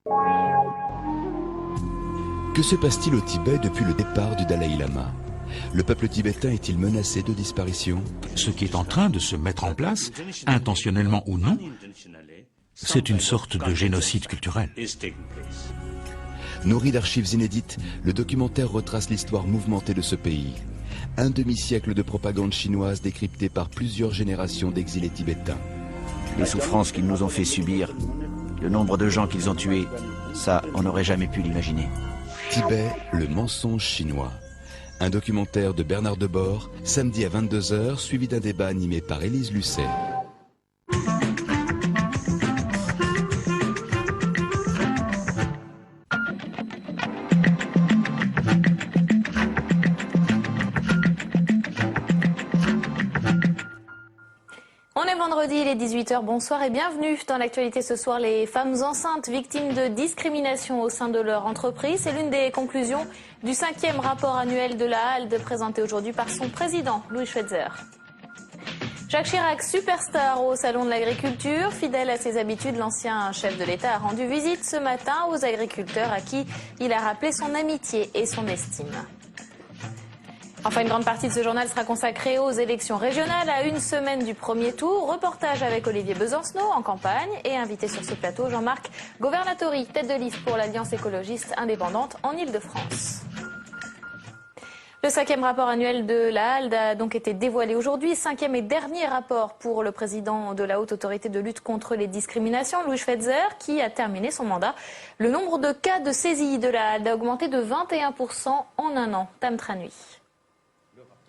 Que se passe-t-il au Tibet depuis le départ du Dalai Lama? Le peuple tibétain est-il menacé de disparition? Ce qui est en train de se mettre en place, intentionnellement ou non, c'est une sorte de génocide culturel. Nourri d'archives inédites, le documentaire retrace l'histoire mouvementée de ce pays. Un demi-siècle de propagande chinoise décryptée par plusieurs générations d'exilés tibétains. Les souffrances qu'ils nous ont fait subir, le nombre de gens qu'ils ont tués, ça, on n'aurait jamais pu l'imaginer. Tibet, le mensonge chinois. Un documentaire de Bernard Debord, samedi à 22 h, suivi d'un débat animé par Élise Lucet. On est vendredi, il est 18 h, bonsoir et bienvenue. Dans l'actualité ce soir, les femmes enceintes victimes de discrimination au sein de leur entreprise. C'est l'une des conclusions du 5e rapport annuel de la HALDE présenté aujourd'hui par son président, Louis Schweitzer. Jacques Chirac, superstar au Salon de l'Agriculture. Fidèle à ses habitudes, l'ancien chef de l'État a rendu visite ce matin aux agriculteurs à qui il a rappelé son amitié et son estime. Enfin, une grande partie de ce journal sera consacrée aux élections régionales à une semaine du premier tour. Reportage avec Olivier Besancenot en campagne et invité sur ce plateau Jean-Marc Governatori, tête de liste pour l'Alliance écologiste indépendante en Ile-de-France. Le 5e rapport annuel de la HALDE a donc été dévoilé aujourd'hui. 5e et dernier rapport pour le président de la Haute Autorité de lutte contre les discriminations, Louis Schweitzer, qui a terminé son mandat. Le nombre de cas de saisie de la HALDE a augmenté de 21% en un an. Tam Tranui.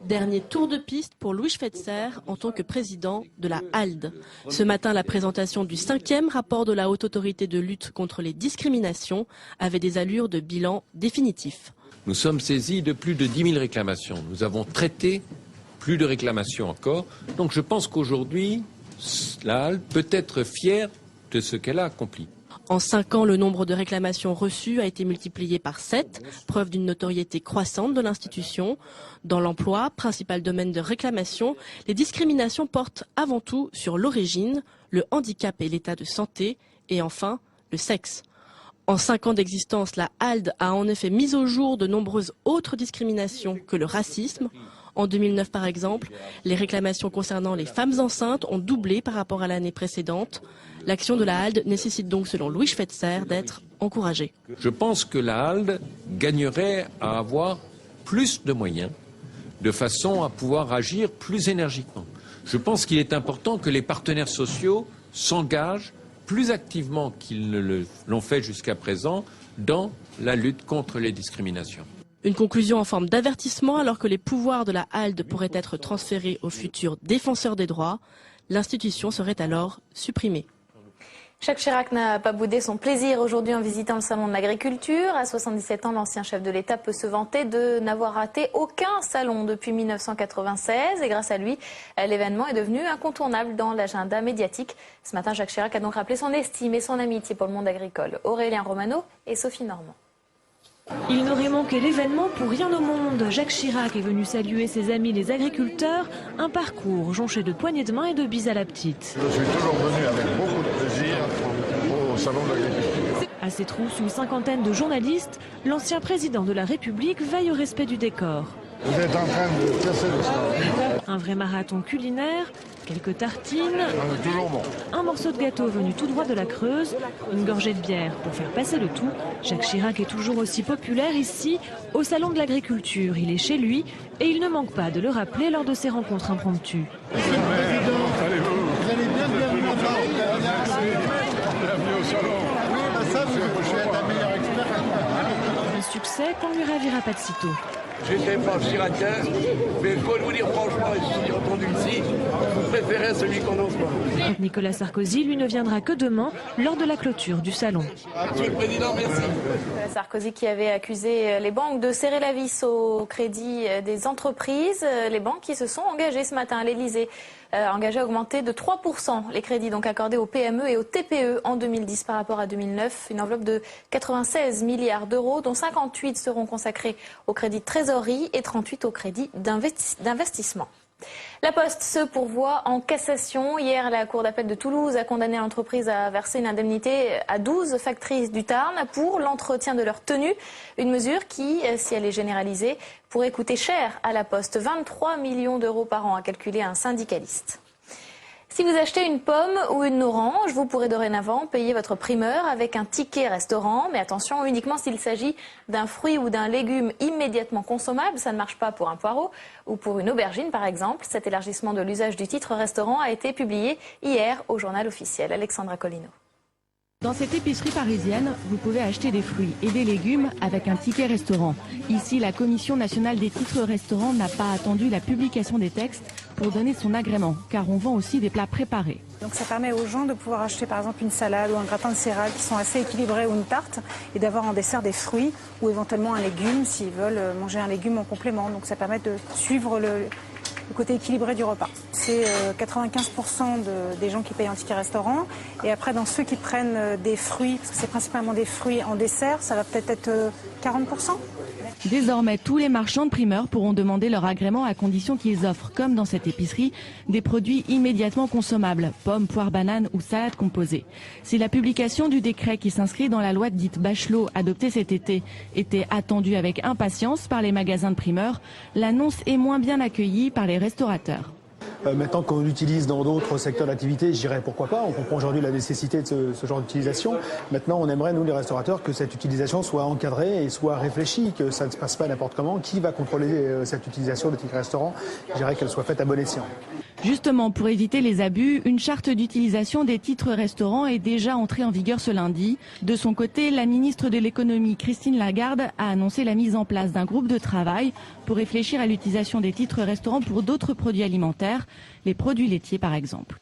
Dernier tour de piste pour Louis Schweitzer en tant que président de la HALDE. Ce matin, la présentation du 5e rapport de la Haute Autorité de lutte contre les discriminations avait des allures de bilan définitif. Nous sommes saisis de plus de 10 000 réclamations. Nous avons traité plus de réclamations encore. Donc je pense qu'aujourd'hui, la HALDE peut être fière de ce qu'elle a accompli. En 5 ans, le nombre de réclamations reçues a été multiplié par 7, preuve d'une notoriété croissante de l'institution. Dans l'emploi, principal domaine de réclamation, les discriminations portent avant tout sur l'origine, le handicap et l'état de santé, et enfin, le sexe. En 5 ans d'existence, la HALDE a en effet mis au jour de nombreuses autres discriminations que le racisme. En 2009, par exemple, les réclamations concernant les femmes enceintes ont doublé par rapport à l'année précédente. L'action de la HALDE nécessite donc, selon Louis Schweitzer, d'être encouragée. Je pense que la HALDE gagnerait à avoir plus de moyens, de façon à pouvoir agir plus énergiquement. Je pense qu'il est important que les partenaires sociaux s'engagent plus activement qu'ils ne l'ont fait jusqu'à présent dans la lutte contre les discriminations. Une conclusion en forme d'avertissement alors que les pouvoirs de la HALDE pourraient être transférés aux futurs défenseurs des droits. L'institution serait alors supprimée. Jacques Chirac n'a pas boudé son plaisir aujourd'hui en visitant le Salon de l'Agriculture. À 77 ans, l'ancien chef de l'État peut se vanter de n'avoir raté aucun salon depuis 1996. Et grâce à lui, l'événement est devenu incontournable dans l'agenda médiatique. Ce matin, Jacques Chirac a donc rappelé son estime et son amitié pour le monde agricole. Aurélien Romano et Sophie Normand. Il n'aurait manqué l'événement pour rien au monde. Jacques Chirac est venu saluer ses amis les agriculteurs. Un parcours jonché de poignées de main et de bises à la petite. Je suis toujours venu avec beaucoup de plaisir au Salon de l'Agriculture. À ses trousses, une cinquantaine de journalistes, l'ancien président de la République veille au respect du décor. Vous êtes en train de casser le sol. Un vrai marathon culinaire, quelques tartines, Toujours bon. un morceau de gâteau venu tout droit de la Creuse, une gorgée de bière pour faire passer le tout. Jacques Chirac est toujours aussi populaire ici, au Salon de l'Agriculture. Il est chez lui et il ne manque pas de le rappeler lors de ses rencontres impromptues. Monsieur le Président, vous allez bien, bienvenue au salon. Oui, ça, je suis un meilleur expert. Un succès qu'on ne lui ravira pas de sitôt. J'étais pas chiracien, mais il faut vous dire franchement, ici, entendu ici, vous préférez celui qu'on n'ose pas. Nicolas Sarkozy, lui, ne viendra que demain, lors de la clôture du salon. Monsieur le Président, merci. Sarkozy qui avait accusé les banques de serrer la vis au crédit des entreprises. Les banques qui se sont engagées ce matin à l'Elysée, engagées à augmenter de 3% les crédits donc accordés aux PME et aux TPE en 2010 par rapport à 2009. Une enveloppe de 96 milliards d'euros, dont 58 seront consacrés au crédit de trésorerie et 38 au crédit d'investissement. La Poste se pourvoit en cassation. Hier, la Cour d'appel de Toulouse a condamné l'entreprise à verser une indemnité à 12 factrices du Tarn pour l'entretien de leur tenue. Une mesure qui, si elle est généralisée, pourrait coûter cher à la Poste. 23 millions d'euros par an, a calculé un syndicaliste. Si vous achetez une pomme ou une orange, vous pourrez dorénavant payer votre primeur avec un ticket restaurant. Mais attention, uniquement s'il s'agit d'un fruit ou d'un légume immédiatement consommable. Ça ne marche pas pour un poireau ou pour une aubergine, par exemple. Cet élargissement de l'usage du titre restaurant a été publié hier au journal officiel. Alexandra Collino. Dans cette épicerie parisienne, vous pouvez acheter des fruits et des légumes avec un ticket restaurant. Ici, la Commission nationale des titres restaurants n'a pas attendu la publication des textes pour donner son agrément, car on vend aussi des plats préparés. Donc ça permet aux gens de pouvoir acheter par exemple une salade ou un gratin de céréales qui sont assez équilibrés ou une tarte et d'avoir en dessert des fruits ou éventuellement un légume s'ils veulent manger un légume en complément. Donc ça permet de suivre le côté équilibré du repas. C'est 95% des gens qui payent un ticket restaurant. Et après, dans ceux qui prennent des fruits, parce que c'est principalement des fruits en dessert, ça va peut-être être 40%. Désormais, tous les marchands de primeurs pourront demander leur agrément à condition qu'ils offrent, comme dans cette épicerie, des produits immédiatement consommables, pommes, poires, bananes ou salades composées. Si la publication du décret qui s'inscrit dans la loi dite Bachelot, adoptée cet été, était attendue avec impatience par les magasins de primeurs, l'annonce est moins bien accueillie par les restaurateurs. Maintenant qu'on l'utilise dans d'autres secteurs d'activité, je dirais pourquoi pas. On comprend aujourd'hui la nécessité de ce genre d'utilisation. Maintenant, on aimerait, nous les restaurateurs, que cette utilisation soit encadrée et soit réfléchie, que ça ne se passe pas n'importe comment. Qui va contrôler cette utilisation de tickets restaurants? Je dirais qu'elle soit faite à bon escient. Justement, pour éviter les abus, une charte d'utilisation des titres restaurants est déjà entrée en vigueur ce lundi. De son côté, la ministre de l'économie, Christine Lagarde, a annoncé la mise en place d'un groupe de travail pour réfléchir à l'utilisation des titres restaurants pour d'autres produits alimentaires, les produits laitiers par exemple.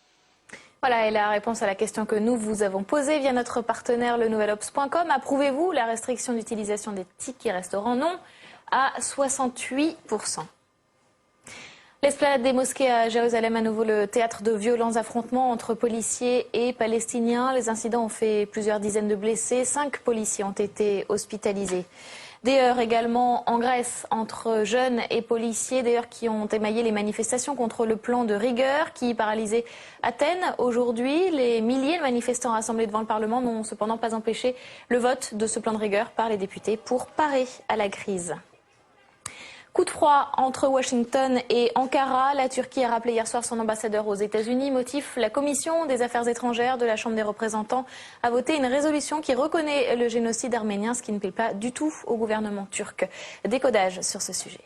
Voilà, et la réponse à la question que nous vous avons posée via notre partenaire lenouvelobs.com. Approuvez-vous la restriction d'utilisation des tickets restaurants? Non, à 68%. L'esplanade des mosquées à Jérusalem, à nouveau le théâtre de violents affrontements entre policiers et palestiniens. Les incidents ont fait plusieurs dizaines de blessés. 5 policiers ont été hospitalisés. Des heurts également en Grèce entre jeunes et policiers, d'ailleurs qui ont émaillé les manifestations contre le plan de rigueur qui paralysait Athènes. Aujourd'hui, les milliers de manifestants rassemblés devant le Parlement n'ont cependant pas empêché le vote de ce plan de rigueur par les députés pour parer à la crise. Coup de froid entre Washington et Ankara. La Turquie a rappelé hier soir son ambassadeur aux États-Unis. Motif, la Commission des affaires étrangères de la Chambre des représentants a voté une résolution qui reconnaît le génocide arménien, ce qui ne plaît pas du tout au gouvernement turc. Décodage sur ce sujet.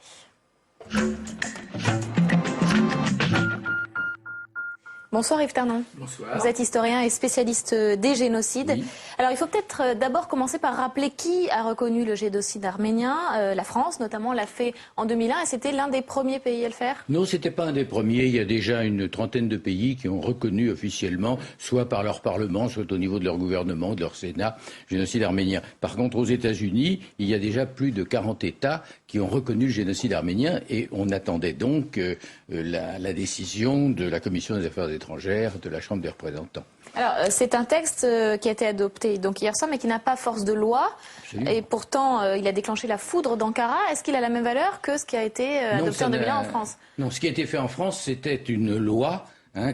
Bonsoir Yves Ternon. Bonsoir. Vous êtes historien et spécialiste des génocides. Oui. Alors il faut peut-être d'abord commencer par rappeler qui a reconnu le génocide arménien. La France notamment l'a fait en 2001 et c'était l'un des premiers pays à le faire. Non, c'était pas un des premiers. Il y a déjà une trentaine de pays qui ont reconnu officiellement, soit par leur parlement, soit au niveau de leur gouvernement, de leur Sénat, le génocide arménien. Par contre, aux États-Unis, il y a déjà plus de 40 États qui ont reconnu le génocide arménien et on attendait donc la décision de la Commission des affaires étrangères de la Chambre des représentants. Alors, c'est un texte qui a été adopté donc hier soir, mais qui n'a pas force de loi. Absolument. Et pourtant, il a déclenché la foudre d'Ankara. Est-ce qu'il a la même valeur que ce qui a été adopté en 2001 en France? Non, ce qui a été fait en France, c'était une loi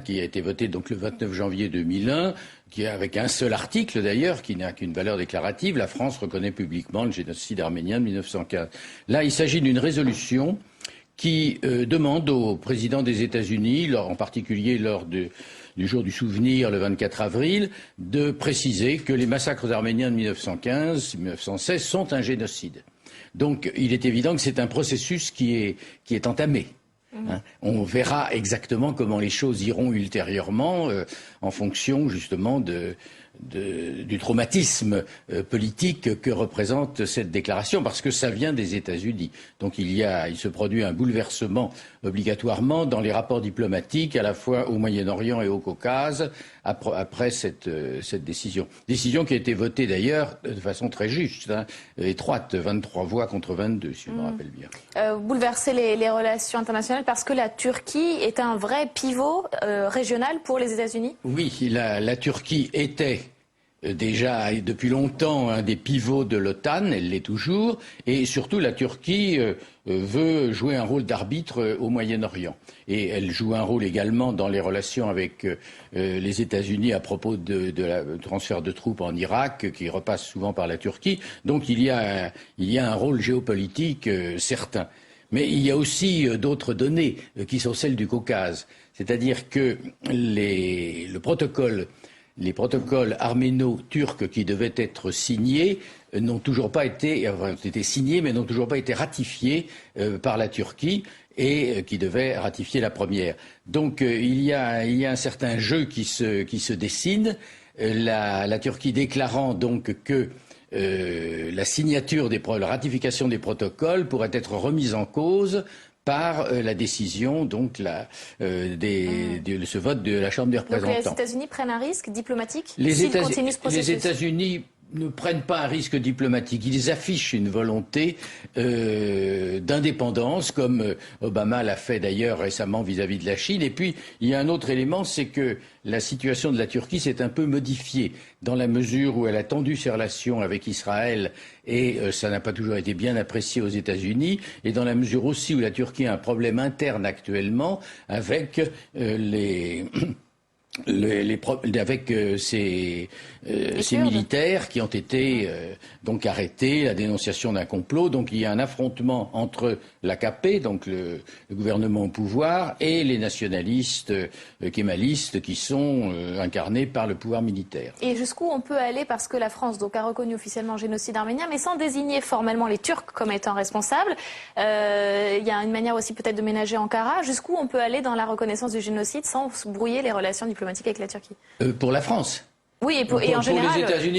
qui a été votée donc le 29 janvier 2001, qui avec un seul article d'ailleurs, qui n'a qu'une valeur déclarative. La France reconnaît publiquement le génocide arménien de 1915. Là, il s'agit d'une résolution qui demande au président des États-Unis, en particulier lors du jour du souvenir, le 24 avril, de préciser que les massacres arméniens de 1915-1916 sont un génocide. Donc il est évident que c'est un processus qui est entamé. On verra exactement comment les choses iront ultérieurement en fonction justement du traumatisme politique que représente cette déclaration, parce que ça vient des États-Unis. Donc il se produit un bouleversement obligatoirement dans les rapports diplomatiques, à la fois au Moyen-Orient et au Caucase, après cette décision. Décision qui a été votée d'ailleurs de façon très juste, étroite, 23 voix contre 22, si je me rappelle bien. Bouleverser les relations internationales parce que la Turquie est un vrai pivot régional pour les États-Unis? Oui, la Turquie était déjà depuis longtemps un des pivots de l'OTAN, elle l'est toujours, et surtout la Turquie veut jouer un rôle d'arbitre au Moyen-Orient. Et elle joue un rôle également dans les relations avec les États-Unis à propos du transfert de troupes en Irak, qui repasse souvent par la Turquie. Donc il y a un rôle géopolitique certain. Mais il y a aussi d'autres données qui sont celles du Caucase. C'est-à-dire que les protocoles arméno-turcs qui devaient être signés n'ont toujours pas été signés, mais n'ont toujours pas été ratifiés par la Turquie et qui devait ratifier la première. Donc il y a un certain jeu qui se dessine. La Turquie déclarant donc que la ratification des protocoles pourrait être remise en cause par la décision, donc ce vote de la Chambre des représentants. Donc les États-Unis prennent un risque diplomatique s'ils continuent ce processus. Les États-Unis ne prennent pas un risque diplomatique. Ils affichent une volonté d'indépendance, comme Obama l'a fait d'ailleurs récemment vis-à-vis de la Chine. Et puis, il y a un autre élément, c'est que la situation de la Turquie s'est un peu modifiée, dans la mesure où elle a tendu ses relations avec Israël, et ça n'a pas toujours été bien apprécié aux États-Unis, et dans la mesure aussi où la Turquie a un problème interne actuellement avec ces militaires qui ont été donc arrêtés, la dénonciation d'un complot. Donc il y a un affrontement entre l'AKP, donc le gouvernement au pouvoir, et les nationalistes kémalistes qui sont incarnés par le pouvoir militaire. Et jusqu'où on peut aller, parce que la France donc a reconnu officiellement le génocide arménien, mais sans désigner formellement les Turcs comme étant responsables. Il y a une manière aussi peut-être de ménager Ankara. Jusqu'où on peut aller dans la reconnaissance du génocide sans brouiller les relations diplomatiques avec la Turquie? Pour la France. Oui, et en général.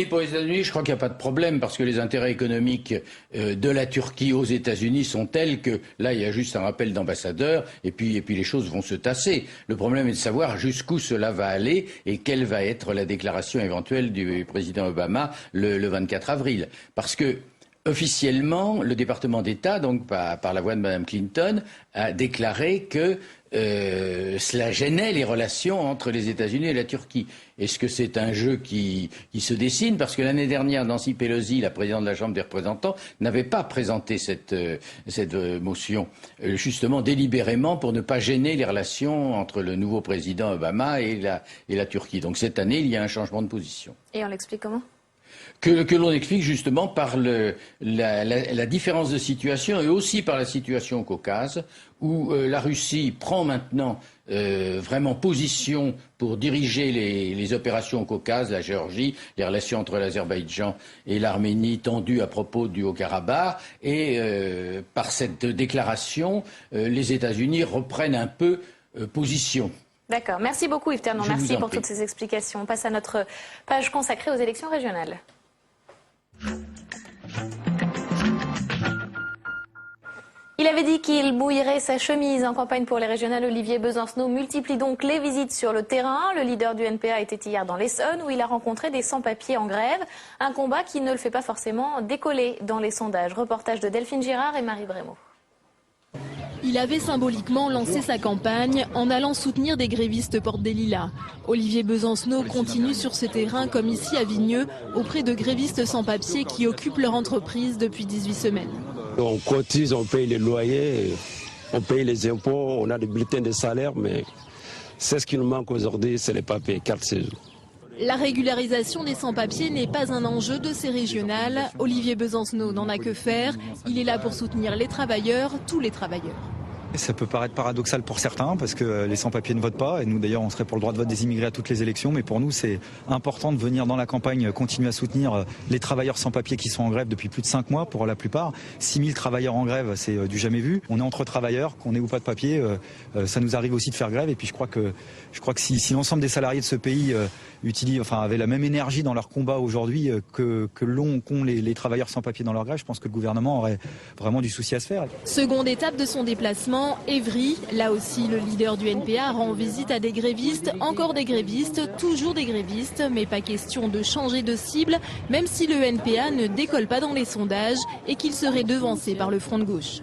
Pour les États-Unis, je crois qu'il n'y a pas de problème parce que les intérêts économiques de la Turquie aux États-Unis sont tels que là, il y a juste un rappel d'ambassadeur et puis les choses vont se tasser. Le problème est de savoir jusqu'où cela va aller et quelle va être la déclaration éventuelle du président Obama le 24 avril. Parce que officiellement, le département d'État, donc par la voix de Mme Clinton, a déclaré que cela gênait les relations entre les États-Unis et la Turquie. Est-ce que c'est un jeu qui se dessine? Parce que l'année dernière, Nancy Pelosi, la présidente de la Chambre des représentants, n'avait pas présenté cette motion, justement délibérément pour ne pas gêner les relations entre le nouveau président Obama et la Turquie. Donc cette année, il y a un changement de position. Et on l'explique comment? Que l'on explique justement par la différence de situation et aussi par la situation au Caucase, où la Russie prend maintenant vraiment position pour diriger les opérations au Caucase, la Géorgie, les relations entre l'Azerbaïdjan et l'Arménie tendues à propos du Haut-Karabakh, et par cette déclaration, les États-Unis reprennent un peu position. D'accord. Merci beaucoup Yves Ternon. Merci pour toutes ces explications. On passe à notre page consacrée aux élections régionales. Il avait dit qu'il mouillerait sa chemise en campagne pour les régionales. Olivier Besancenot multiplie donc les visites sur le terrain. Le leader du NPA était hier dans l'Essonne où il a rencontré des sans-papiers en grève. Un combat qui ne le fait pas forcément décoller dans les sondages. Reportage de Delphine Girard et Marie Brémaud. Il avait symboliquement lancé sa campagne en allant soutenir des grévistes porte des Lilas. Olivier Besancenot continue sur ce terrain comme ici à Vigneux auprès de grévistes sans papier qui occupent leur entreprise depuis 18 semaines. On cotise, on paye les loyers, on paye les impôts, on a des bulletins de salaire, mais c'est ce qui nous manque aujourd'hui, c'est les papiers, carte séjour. La régularisation des sans-papiers n'est pas un enjeu de ces régionales. Olivier Besancenot n'en a que faire. Il est là pour soutenir les travailleurs, tous les travailleurs. Ça peut paraître paradoxal pour certains parce que les sans-papiers ne votent pas et nous d'ailleurs on serait pour le droit de vote des immigrés à toutes les élections, mais pour nous c'est important de venir dans la campagne continuer à soutenir les travailleurs sans-papiers qui sont en grève depuis plus de 5 mois pour la plupart. 6000 travailleurs en grève, c'est du jamais vu. On est entre travailleurs, qu'on ait ou pas de papier, ça nous arrive aussi de faire grève et puis je crois que si l'ensemble des salariés de ce pays avaient la même énergie dans leur combat aujourd'hui qu'ont les travailleurs sans papier dans leur grève, je pense que le gouvernement aurait vraiment du souci à se faire. Seconde étape de son déplacement, Évry. Là aussi, le leader du NPA rend visite à des grévistes, encore des grévistes, toujours des grévistes, mais pas question de changer de cible, même si le NPA ne décolle pas dans les sondages et qu'il serait devancé par le front de gauche.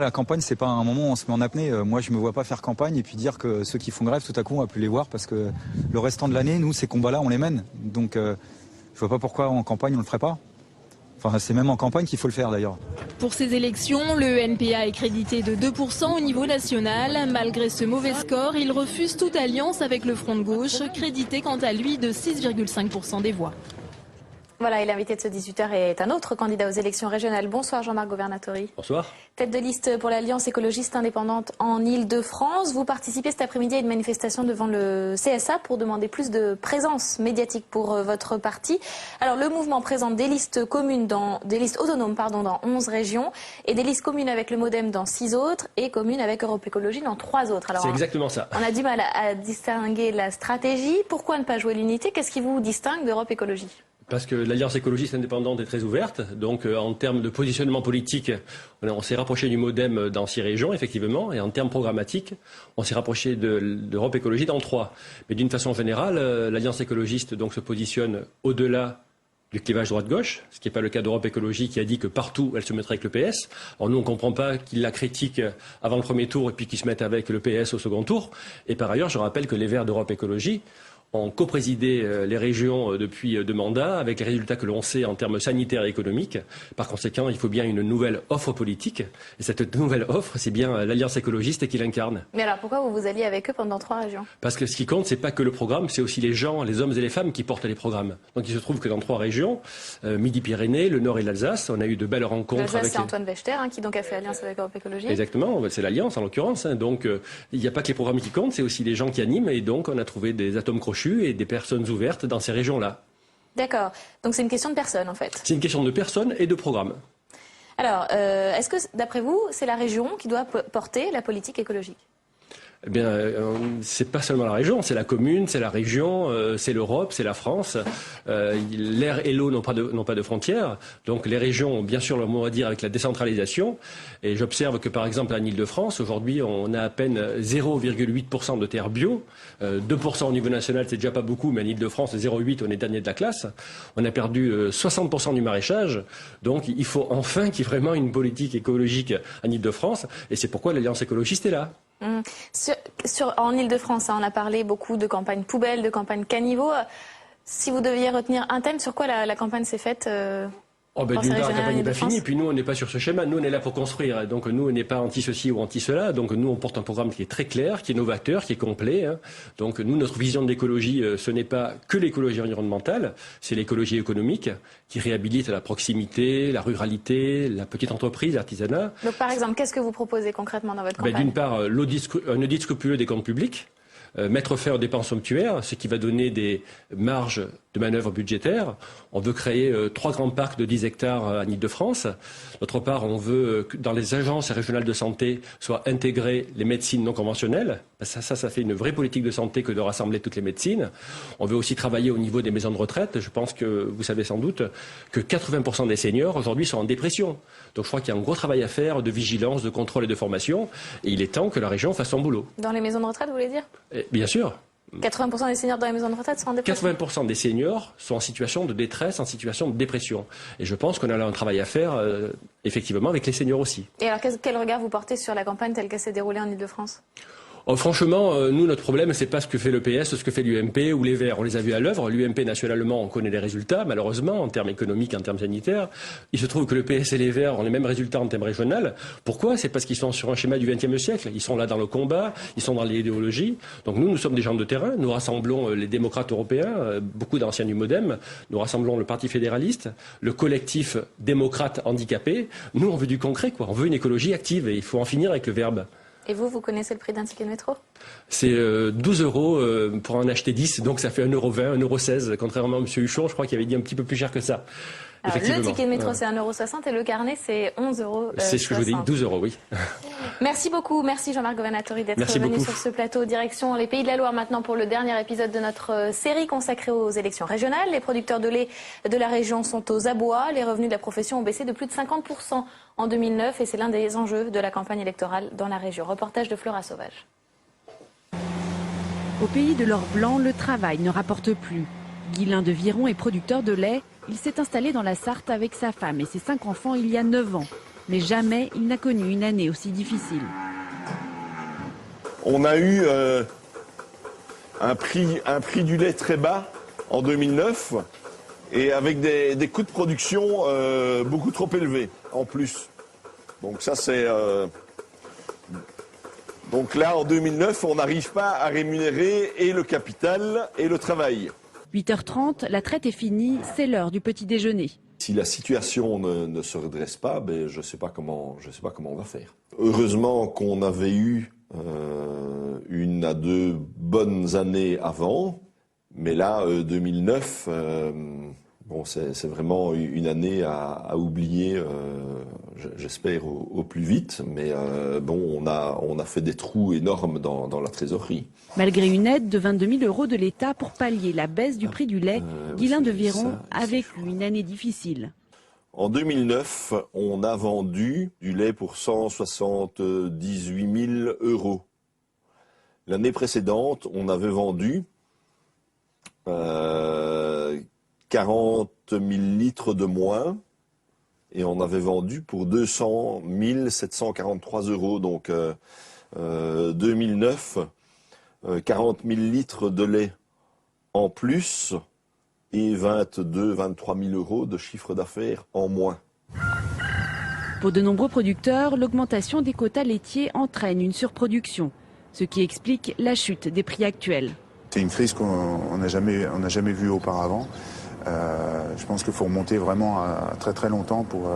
La campagne, c'est pas un moment où on se met en apnée. Moi, je me vois pas faire campagne et puis dire que ceux qui font grève, tout à coup, on va plus les voir parce que le restant de l'année, nous, ces combats-là, on les mène. Donc, Je vois pas pourquoi en campagne on le ferait pas. Enfin, c'est même en campagne qu'il faut le faire d'ailleurs. Pour ces élections, le NPA est crédité de 2% au niveau national. Malgré ce mauvais score, il refuse toute alliance avec le Front de gauche, crédité quant à lui de 6,5% des voix. Voilà, et l'invité de ce 18h est un autre candidat aux élections régionales. Bonsoir Jean-Marc Governatori. Bonsoir. Tête de liste pour l'Alliance écologiste indépendante en Ile-de-France. Vous participez cet après-midi à une manifestation devant le CSA pour demander plus de présence médiatique pour votre parti. Alors le mouvement présente des listes communes des listes autonomes dans 11 régions et des listes communes avec le MoDem dans 6 autres et communes avec Europe Écologie dans 3 autres. C'est exactement ça. On a du mal à distinguer la stratégie. Pourquoi ne pas jouer l'unité? Qu'est-ce qui vous distingue d'Europe Écologie? Parce que l'Alliance écologiste indépendante est très ouverte. Donc, en termes de positionnement politique, on s'est rapproché du MoDem dans 6 régions, effectivement. Et en termes programmatiques, on s'est rapproché d'Europe Écologie dans 3. Mais d'une façon générale, l'Alliance écologiste donc, se positionne au-delà du clivage droite-gauche, ce qui n'est pas le cas d'Europe Écologie qui a dit que partout elle se mettrait avec le PS. Alors nous, on ne comprend pas qu'ils la critiquent avant le premier tour et puis qu'ils se mettent avec le PS au second tour. Et par ailleurs, je rappelle que les Verts d'Europe Écologie ont coprésidé les régions depuis 2 mandats, avec les résultats que l'on sait en termes sanitaires et économiques. Par conséquent, il faut bien une nouvelle offre politique. Et cette nouvelle offre, c'est bien l'Alliance écologiste qui l'incarne. Mais alors, pourquoi vous vous alliez avec eux pendant 3 régions? Parce que ce qui compte, c'est pas que le programme, c'est aussi les gens, les hommes et les femmes qui portent les programmes. Donc il se trouve que dans 3 régions, Midi-Pyrénées, le Nord et l'Alsace, on a eu de belles rencontres. L'Alsace, c'est Antoine Vechter, qui donc a fait alliance avec Europe Écologie. Exactement, c'est l'Alliance en l'occurrence. Donc il n'y a pas que les programmes qui comptent, c'est aussi les gens qui animent. Et donc on a trouvé des atomes crochus et des personnes ouvertes dans ces régions-là. D'accord. Donc c'est une question de personnes, en fait. C'est une question de personnes et de programmes. Alors, est-ce que, d'après vous, c'est la région qui doit porter la politique écologique? Eh bien, c'est pas seulement la région, c'est la commune, c'est la région, c'est l'Europe, c'est la France. L'air et l'eau n'ont pas de frontières. Donc les régions ont bien sûr leur mot à dire avec la décentralisation. Et j'observe que par exemple en Ile-de-France, aujourd'hui, on a à peine 0,8% de terres bio. 2% au niveau national, c'est déjà pas beaucoup, mais en Ile-de-France, 0,8, on est dernier de la classe. On a perdu 60% du maraîchage. Donc il faut enfin qu'il y ait vraiment une politique écologique en Ile-de-France. Et c'est pourquoi l'Alliance écologiste est là. En Ile-de-France, on a parlé beaucoup de campagne poubelle, de campagne caniveau. Si vous deviez retenir un thème, sur quoi la campagne s'est faite D'une part, la campagne n'est pas finie, puis nous, on n'est pas sur ce schéma. Nous, on est là pour construire. Donc, nous, on n'est pas anti-ceci ou anti-cela. Donc, nous, on porte un programme qui est très clair, qui est novateur, qui est complet. Donc, nous, notre vision de l'écologie, ce n'est pas que l'écologie environnementale, c'est l'écologie économique qui réhabilite la proximité, la ruralité, la petite entreprise, l'artisanat. Donc, par exemple, qu'est-ce que vous proposez concrètement dans votre campagne? D'une part, un audit scrupuleux des comptes publics. Mettre fin aux dépenses somptuaires, ce qui va donner des marges de manœuvre budgétaires. On veut créer 3 grands parcs de 10 hectares en Ile-de-France. D'autre part, on veut que dans les agences régionales de santé soient intégrées les médecines non conventionnelles. Ça fait une vraie politique de santé que de rassembler toutes les médecines. On veut aussi travailler au niveau des maisons de retraite. Je pense que vous savez sans doute que 80% des seniors aujourd'hui sont en dépression. Donc je crois qu'il y a un gros travail à faire de vigilance, de contrôle et de formation. Et il est temps que la région fasse son boulot. Dans les maisons de retraite, vous voulez dire? Bien sûr. 80% des seniors dans les maisons de retraite sont en dépression? 80% des seniors sont en situation de détresse, en situation de dépression. Et je pense qu'on a là un travail à faire, effectivement, avec les seniors aussi. Et alors, quel regard vous portez sur la campagne telle qu'elle s'est déroulée en Ile-de-France? Franchement, nous, notre problème, c'est pas ce que fait le PS, ce que fait l'UMP ou les Verts. On les a vus à l'œuvre. L'UMP, nationalement, on connaît les résultats, malheureusement, en termes économiques, en termes sanitaires. Il se trouve que le PS et les Verts ont les mêmes résultats en termes régional. Pourquoi? C'est parce qu'ils sont sur un schéma du XXe siècle. Ils sont là dans le combat, ils sont dans l'idéologie. Donc nous sommes des gens de terrain. Nous rassemblons les démocrates européens, beaucoup d'anciens du MoDem. Nous rassemblons le Parti fédéraliste, le collectif démocrate handicapé. Nous, on veut du concret, quoi. On veut une écologie active et il faut en finir avec le verbe. Et vous connaissez le prix d'un ticket de métro? C'est 12 € pour en acheter 10, donc ça fait 1,20 €, 1,16 €, contrairement à M. Huchon, je crois qu'il avait dit un petit peu plus cher que ça. Alors, le ticket de métro, c'est 1,60 € et le carnet, c'est 11 €. C'est ce que je vous dis, 12 €, oui. Merci beaucoup, merci Jean-Marc Governatori d'être venu sur ce plateau. Direction les Pays de la Loire maintenant pour le dernier épisode de notre série consacrée aux élections régionales. Les producteurs de lait de la région sont aux abois. Les revenus de la profession ont baissé de plus de 50% en 2009 et c'est l'un des enjeux de la campagne électorale dans la région. Reportage de Flora Sauvage. Au pays de l'or blanc, le travail ne rapporte plus. Guylain de Viron est producteur de lait. Il s'est installé dans la Sarthe avec sa femme et ses 5 enfants il y a 9 ans. Mais jamais il n'a connu une année aussi difficile. On a eu un prix du lait très bas en 2009 et avec des coûts de production beaucoup trop élevés en plus. Donc ça c'est... Donc là, en 2009, on n'arrive pas à rémunérer et le capital et le travail. 8h30, la traite est finie, c'est l'heure du petit déjeuner. Si la situation ne se redresse pas, ben, je ne sais pas comment on va faire. Heureusement qu'on avait eu 1 à 2 bonnes années avant, mais là, 2009, bon, c'est vraiment une année à oublier, j'espère, au plus vite. Mais bon, on a fait des trous énormes dans la trésorerie. Malgré une aide de 22 000 € de l'État pour pallier la baisse du prix du lait, Guylain de Viron a vécu une année difficile. En 2009, on a vendu du lait pour 178 000 €. L'année précédente, on avait vendu 40 000 litres de moins et on avait vendu pour 200 743 €. Donc 2009, 40 000 litres de lait en plus et 23 000 € de chiffre d'affaires en moins. Pour de nombreux producteurs, l'augmentation des quotas laitiers entraîne une surproduction, ce qui explique la chute des prix actuels. C'est une crise qu'on n'a jamais vue auparavant. Je pense qu'il faut remonter vraiment à très très longtemps pour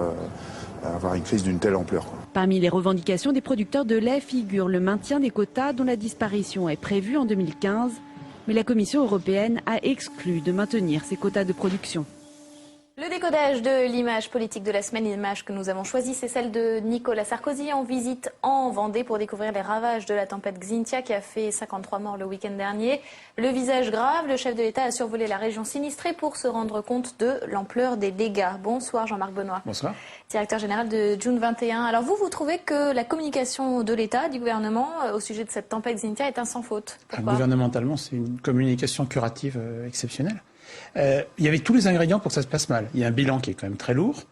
avoir une crise d'une telle ampleur. Parmi les revendications des producteurs de lait figure le maintien des quotas dont la disparition est prévue en 2015. Mais la Commission européenne a exclu de maintenir ces quotas de production. Le décodage de l'image politique de la semaine, l'image que nous avons choisie, c'est celle de Nicolas Sarkozy en visite en Vendée pour découvrir les ravages de la tempête Xynthia qui a fait 53 morts le week-end dernier. Le visage grave, le chef de l'État a survolé la région sinistrée pour se rendre compte de l'ampleur des dégâts. Bonsoir Jean-Marc Benoît. Bonsoir. Directeur général de June 21. Alors vous trouvez que la communication de l'État, du gouvernement, au sujet de cette tempête Xynthia est un sans faute? Pourquoi? Gouvernementalement, c'est une communication curative exceptionnelle. Il y avait tous les ingrédients pour que ça se passe mal. Il y a un bilan qui est quand même très lourd.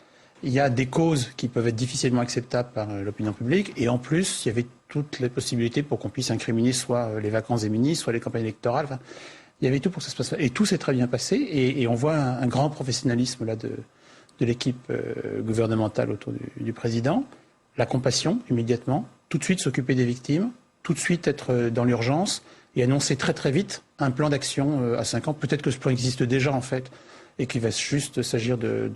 Il y a des causes qui peuvent être difficilement acceptables par l'opinion publique. Et en plus, il y avait toutes les possibilités pour qu'on puisse incriminer soit les vacances des ministres, soit les campagnes électorales. Enfin, il y avait tout pour que ça se passe mal. Et tout s'est très bien passé. Et on voit un grand professionnalisme là, de l'équipe gouvernementale autour du président. La compassion, immédiatement. Tout de suite s'occuper des victimes. Tout de suite être dans l'urgence. Et annoncer très très vite un plan d'action à 5 ans. Peut-être que ce plan existe déjà en fait et qu'il va juste s'agir dans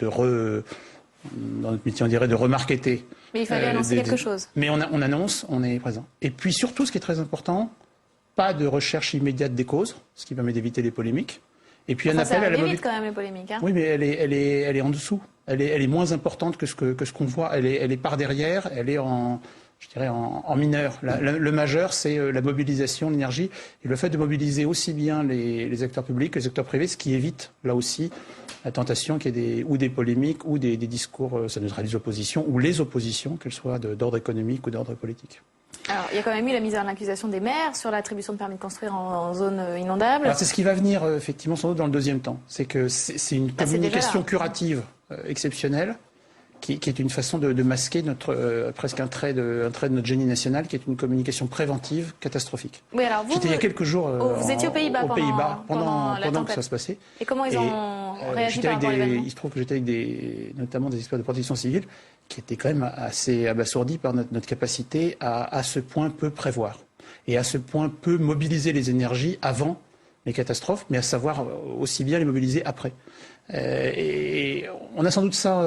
notre métier on dirait de remarketer. Mais il fallait annoncer quelque chose. Mais on annonce, on est présent. Et puis surtout ce qui est très important, pas de recherche immédiate des causes, ce qui permet d'éviter les polémiques. Et puis un appel à la mobilisation. quand même les polémiques. Hein. Oui, mais elle est en dessous. Elle est moins importante que ce qu'on voit. Elle est par derrière. Elle est en mineur. Le majeur, c'est la mobilisation, l'énergie, et le fait de mobiliser aussi bien les acteurs publics que les acteurs privés, ce qui évite, là aussi, la tentation qu'il y ait des polémiques ou des discours, ça neutralise l'opposition, ou les oppositions, qu'elles soient d'ordre économique ou d'ordre politique. Alors, il y a quand même eu la mise en accusation des maires sur l'attribution de permis de construire en zone inondable. C'est ce qui va venir, effectivement, sans doute dans le deuxième temps. C'est que c'est une communication curative exceptionnelle, qui est une façon de masquer presque un trait de notre génie national, qui est une communication préventive catastrophique. Oui, alors J'étais il y a quelques jours vous étiez aux Pays-Bas pendant que ça se passait. Et comment ils ont réagi par rapport à l'événement? Il se trouve que j'étais avec notamment des experts de protection civile qui étaient quand même assez abasourdis par notre capacité à ce point peu prévoir et à ce point peu mobiliser les énergies avant les catastrophes, mais à savoir aussi bien les mobiliser après. Et on a sans doute ça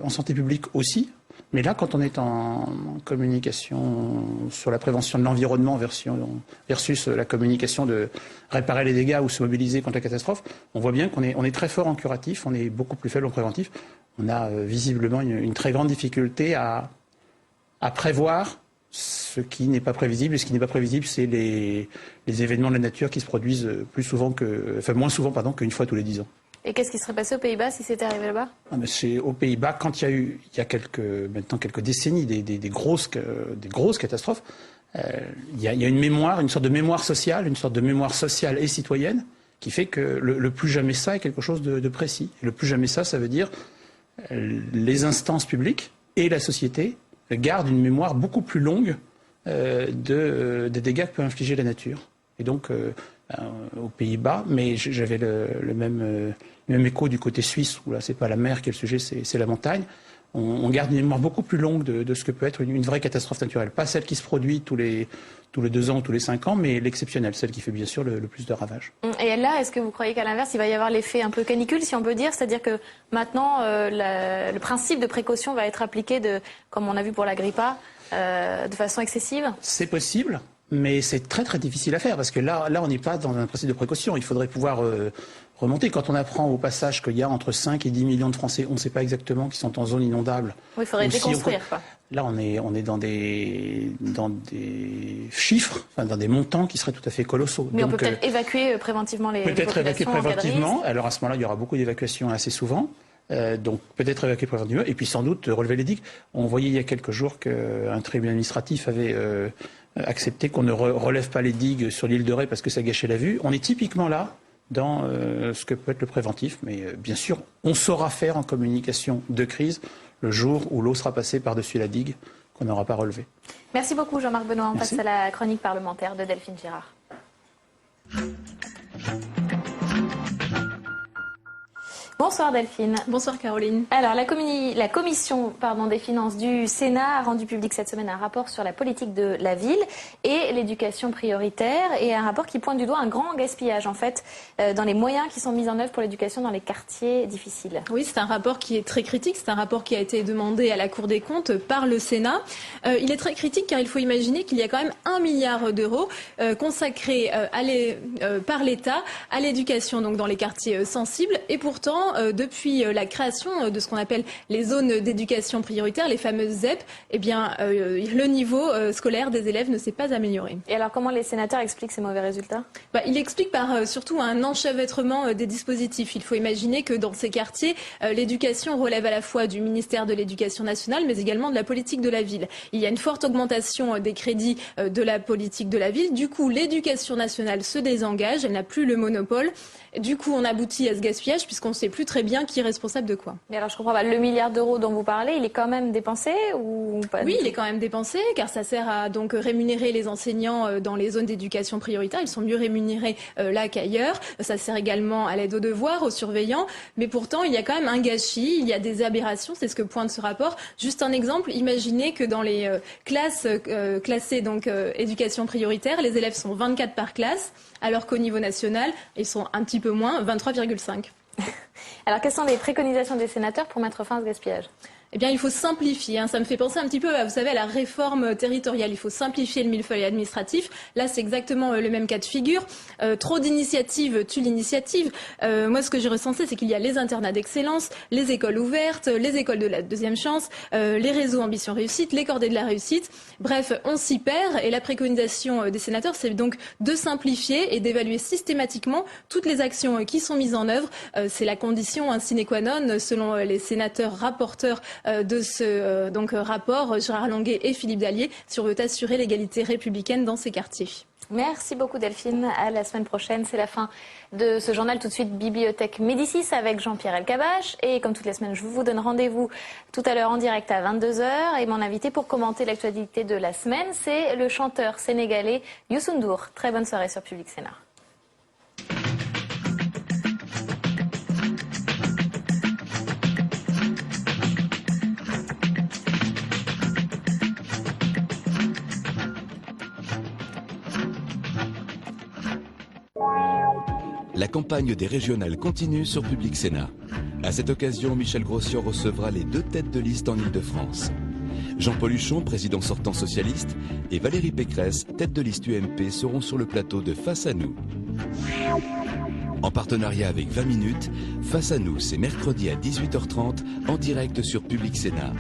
en santé publique aussi, mais là, quand on est en communication sur la prévention de l'environnement versus la communication de réparer les dégâts ou se mobiliser contre la catastrophe, on voit bien qu'on est très fort en curatif, on est beaucoup plus faible en préventif. On a visiblement une très grande difficulté à prévoir ce qui n'est pas prévisible. Et ce qui n'est pas prévisible, c'est les événements de la nature qui se produisent moins souvent qu'une fois tous les 10 ans. Et qu'est-ce qui serait passé aux Pays-Bas si c'était arrivé là-bas? Aux Pays-Bas, quand il y a quelques décennies, des grosses catastrophes, il y a une sorte de mémoire sociale et citoyenne qui fait que le plus jamais ça est quelque chose de précis. Et le plus jamais ça veut dire les instances publiques et la société gardent une mémoire beaucoup plus longue des dégâts que peut infliger la nature. Et donc, aux Pays-Bas, mais j'avais même écho du côté suisse, où là, c'est pas la mer qui est le sujet, c'est la montagne. On garde une mémoire beaucoup plus longue de ce que peut être une vraie catastrophe naturelle. Pas celle qui se produit tous les 2 ans, tous les 5 ans, mais l'exceptionnelle, celle qui fait bien sûr le plus de ravages. Et là, est-ce que vous croyez qu'à l'inverse, il va y avoir l'effet un peu canicule, si on peut dire, c'est-à-dire que maintenant, le principe de précaution va être appliqué, comme on a vu pour la grippe A, de façon excessive? C'est possible. Mais c'est très très difficile à faire parce que là on n'est pas dans un principe de précaution. Il faudrait pouvoir remonter. Quand on apprend au passage qu'il y a entre 5 et 10 millions de Français, on ne sait pas exactement qui sont en zone inondable. Oui, il faudrait déconstruire, quoi. Là, on est dans des chiffres, enfin, dans des montants qui seraient tout à fait colossaux. Mais donc, on peut peut-être évacuer préventivement les populations. Peut-être évacuer préventivement. Alors à ce moment-là, il y aura beaucoup d'évacuations assez souvent. Donc peut-être évacuer préventivement et puis sans doute relever les digues. On voyait il y a quelques jours qu'un tribunal administratif avait accepté qu'on ne relève pas les digues sur l'île de Ré parce que ça gâchait la vue. On est typiquement là dans ce que peut être le préventif, mais bien sûr, on saura faire en communication de crise le jour où l'eau sera passée par-dessus la digue qu'on n'aura pas relevée. Merci beaucoup Jean-Marc Benoît. On Merci. passe à la chronique parlementaire de Delphine Girard. Bonsoir Delphine. Bonsoir Caroline. Alors la commission des finances du Sénat a rendu public cette semaine un rapport sur la politique de la ville et l'éducation prioritaire, et un rapport qui pointe du doigt un grand gaspillage en fait dans les moyens qui sont mis en œuvre pour l'éducation dans les quartiers difficiles. Oui, c'est un rapport qui est très critique, c'est un rapport qui a été demandé à la Cour des comptes par le Sénat. Il est très critique car il faut imaginer qu'il y a quand même 1 milliard d'euros consacrés par l'État à l'éducation donc dans les quartiers sensibles, et pourtant depuis la création de ce qu'on appelle les zones d'éducation prioritaire, les fameuses ZEP, eh bien, le niveau scolaire des élèves ne s'est pas amélioré. Et alors comment les sénateurs expliquent ces mauvais résultats ? Il explique par surtout un enchevêtrement des dispositifs. Il faut imaginer que dans ces quartiers, l'éducation relève à la fois du ministère de l'Éducation nationale, mais également de la politique de la ville. Il y a une forte augmentation des crédits de la politique de la ville. Du coup, l'éducation nationale se désengage, elle n'a plus le monopole. Du coup, on aboutit à ce gaspillage puisqu'on ne sait plus très bien qui est responsable de quoi. Mais alors, je comprends pas. Le milliard d'euros dont vous parlez, il est quand même dépensé ou pas ? Oui, il est quand même dépensé car ça sert à donc rémunérer les enseignants dans les zones d'éducation prioritaire. Ils sont mieux rémunérés là qu'ailleurs. Ça sert également à l'aide aux devoirs, aux surveillants. Mais pourtant, il y a quand même un gâchis. Il y a des aberrations. C'est ce que pointe ce rapport. Juste un exemple. Imaginez que dans les classes classées donc éducation prioritaire, les élèves sont 24 par classe, alors qu'au niveau national, ils sont un petit peu moins, 23,5. Alors, quelles sont les préconisations des sénateurs pour mettre fin à ce gaspillage ? Eh bien, il faut simplifier. Ça me fait penser un petit peu, vous savez, à la réforme territoriale. Il faut simplifier le millefeuille administratif. Là, c'est exactement le même cas de figure. Trop d'initiatives tue l'initiative. Moi, ce que j'ai recensé, c'est qu'il y a les internats d'excellence, les écoles ouvertes, les écoles de la deuxième chance, les réseaux ambition réussite, les cordées de la réussite. Bref, on s'y perd. Et la préconisation des sénateurs, c'est donc de simplifier et d'évaluer systématiquement toutes les actions qui sont mises en œuvre. C'est la condition sine qua non, selon les sénateurs rapporteurs de ce rapport, Gérard Longuet et Philippe Dallier, si on veut assurer l'égalité républicaine dans ces quartiers. Merci beaucoup Delphine, à la semaine prochaine. C'est la fin de ce journal. Tout de suite, Bibliothèque Médicis avec Jean-Pierre Elkabbach. Et comme toutes les semaines, je vous donne rendez-vous tout à l'heure en direct à 22h. Et mon invité pour commenter l'actualité de la semaine, c'est le chanteur sénégalais Youssou N'Dour. Très bonne soirée sur Public Sénat. La campagne des régionales continue sur Public Sénat. À cette occasion, Michel Grossion recevra les 2 têtes de liste en Ile-de-France. Jean-Paul Huchon, président sortant socialiste, et Valérie Pécresse, tête de liste UMP, seront sur le plateau de Face à nous. En partenariat avec 20 minutes, Face à nous, c'est mercredi à 18h30 en direct sur Public Sénat.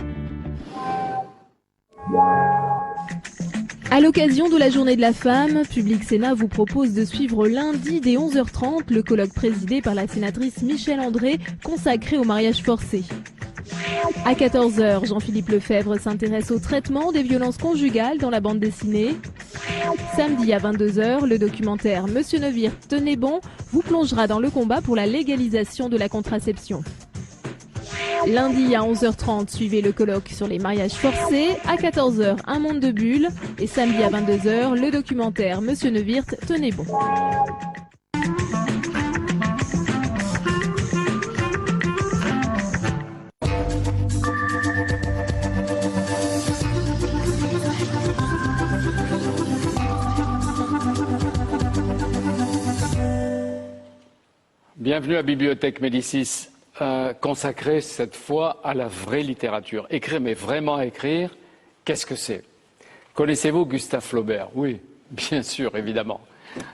À l'occasion de la Journée de la Femme, Public Sénat vous propose de suivre lundi dès 11h30 le colloque présidé par la sénatrice Michèle André consacré au mariage forcé. À 14h, Jean-Philippe Lefebvre s'intéresse au traitement des violences conjugales dans la bande dessinée. Samedi à 22h, le documentaire Monsieur Neuwirth, tenez bon, vous plongera dans le combat pour la légalisation de la contraception. Lundi à 11h30, suivez le colloque sur les mariages forcés. À 14h, un monde de bulles. Et samedi à 22h, le documentaire Monsieur Neuwirth, tenez bon. Bienvenue à Bibliothèque Médicis, consacrée cette fois à la vraie littérature. Écrire, mais vraiment écrire, qu'est-ce que c'est? Connaissez-vous Gustave Flaubert? Oui, bien sûr, évidemment.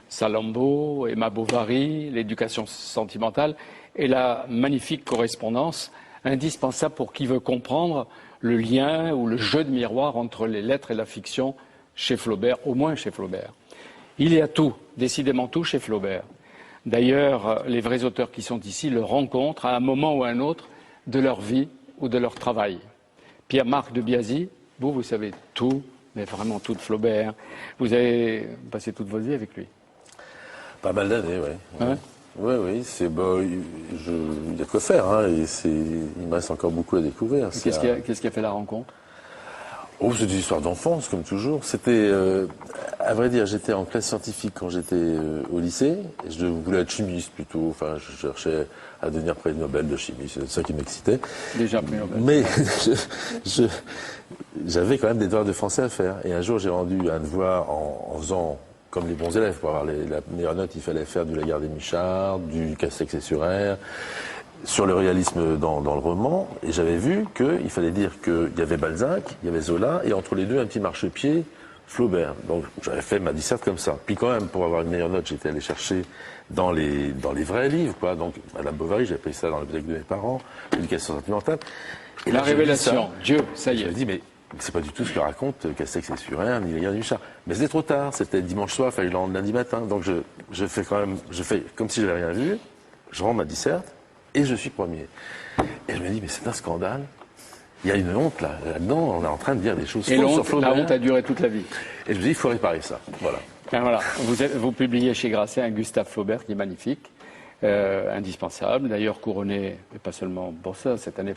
Salammbô, Emma Bovary, l'éducation sentimentale et la magnifique correspondance indispensable pour qui veut comprendre le lien ou le jeu de miroir entre les lettres et la fiction chez Flaubert, au moins chez Flaubert. Il y a tout, décidément tout chez Flaubert. D'ailleurs, les vrais auteurs qui sont ici le rencontrent à un moment ou à un autre de leur vie ou de leur travail. Pierre-Marc de Biasy, vous savez tout, mais vraiment tout de Flaubert. Vous avez passé toute votre vie avec lui. Pas mal d'années, oui. Ouais. Oui, c'est il y a de quoi faire, hein, et il me reste encore beaucoup à découvrir. Qu'est-ce qui a fait la rencontre? Oh, c'est des histoires d'enfance, comme toujours. C'était, à vrai dire, j'étais en classe scientifique quand j'étais au lycée. Et je voulais être chimiste plutôt. Enfin, je cherchais à devenir prix Nobel de chimie. C'est ça qui m'excitait. Déjà prix Nobel. Mais j'avais quand même des devoirs de français à faire. Et un jour, j'ai rendu un devoir en faisant comme les bons élèves. Pour avoir la meilleure note, il fallait faire du Lagarde et Michard, du Castex et Surer, sur le réalisme dans le roman. Et j'avais vu qu'il fallait dire qu'il y avait Balzac, il y avait Zola, et entre les deux, un petit marchepied, Flaubert. Donc j'avais fait ma disserte comme ça. Puis quand même, pour avoir une meilleure note, j'étais allé chercher dans les vrais livres, quoi. Donc Madame Bovary, j'ai pris ça dans la bibliothèque de mes parents, l'éducation sentimentale. Et la révélation, Dieu, ça y est. Je me dis, mais c'est pas du tout ce que raconte Castex et Surer, ni Lagarde et Michard. Mais c'était trop tard, c'était dimanche soir, il fallait le lundi matin. Donc je fais comme si j'avais rien vu, je rends ma disserte, et je suis premier. Et je me dis, mais c'est un scandale. Il y a une honte là-dedans, on est en train de dire des choses fausses sur Flaubert. La honte a duré toute la vie. Et je me dis, il faut réparer ça. Voilà. Ben voilà. Vous publiez chez Grasset un Gustave Flaubert qui est magnifique, indispensable, d'ailleurs couronné, mais pas seulement pour ça, cette année